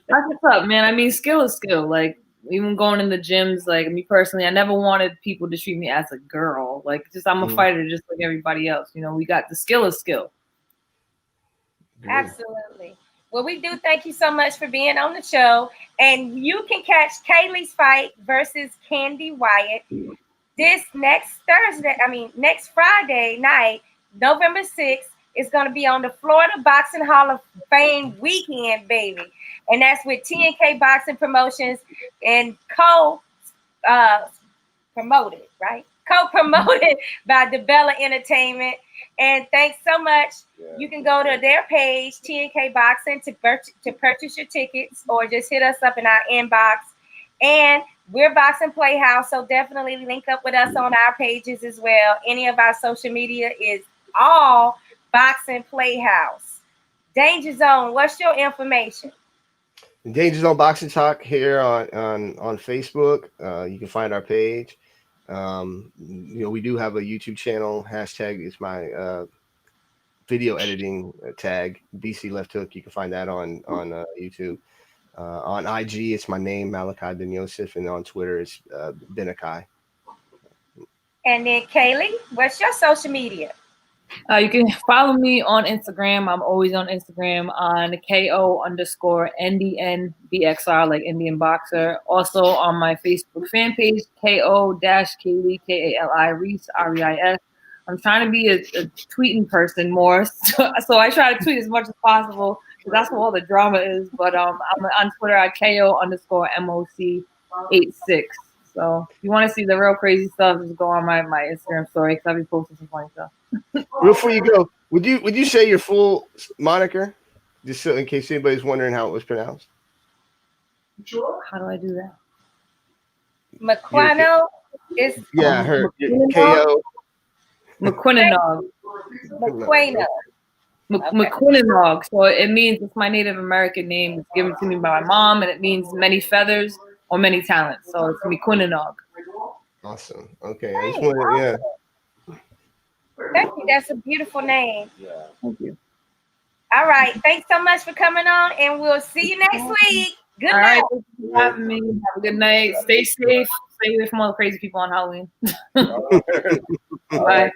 That's what's up, man. I mean, skill is skill. Like, even going in the gyms, like me personally, I never wanted people to treat me as a girl. Like, just I'm a fighter just like everybody else. You know, we got the skill is skill. Absolutely. Well, we do thank you so much for being on the show. And you can catch Kaylee's fight versus Kandi Wyatt this next Friday night, November 6th. It's going to be on the Florida Boxing Hall of Fame weekend, baby. And that's with TNK Boxing Promotions and co-promoted, right? Co-promoted by Dibella Entertainment. And thanks so much. You can go to their page, TNK Boxing, to purchase your tickets, or just hit us up in our inbox. And we're Boxing PlayHouse, so definitely link up with us on our pages as well. Any of our social media is all Boxing PlayHouse. Danger Zone, what's your information? Danger Zone Boxing Talk here on Facebook. You can find our page. We do have a YouTube channel. Hashtag is my video editing tag, BC Left Hook. You can find that on YouTube. On IG, it's my name, Malachi Ben Yosef, and on Twitter, it's Benakai. And then Kaylee, what's your social media? You can follow me on Instagram. I'm always on Instagram on KO_NDNBXR, like Indian Boxer. Also on my Facebook fan page, KO-Kaylee, Kali, Reis, Reis. I'm trying to be a tweeting person more, so I try to tweet as much as possible because that's where all the drama is. But I'm on Twitter at KO_MOC86. So if you want to see the real crazy stuff, just go on my Instagram story because I'll be posting some funny stuff. Before you go, would you say your full moniker, just so in case anybody's wondering how it was pronounced? How do I do that? McQuano is her KO. McQuinanog. McQuinanog. So it means it's my Native American name. It's given to me by my mom, and it means many feathers or many talents. So it's McQuinanog. Awesome. Okay, I just wanted, Thank you. That's a beautiful name. Yeah. Thank you. All right. Thanks so much for coming on, and we'll see you next week. Good night. All right. Thank you for having me. Have a good night. Stay safe. Stay away from all the crazy people on Halloween. Bye. Bye.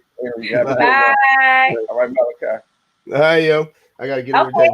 All right, Malachi. Hi, yo. I got to get over there.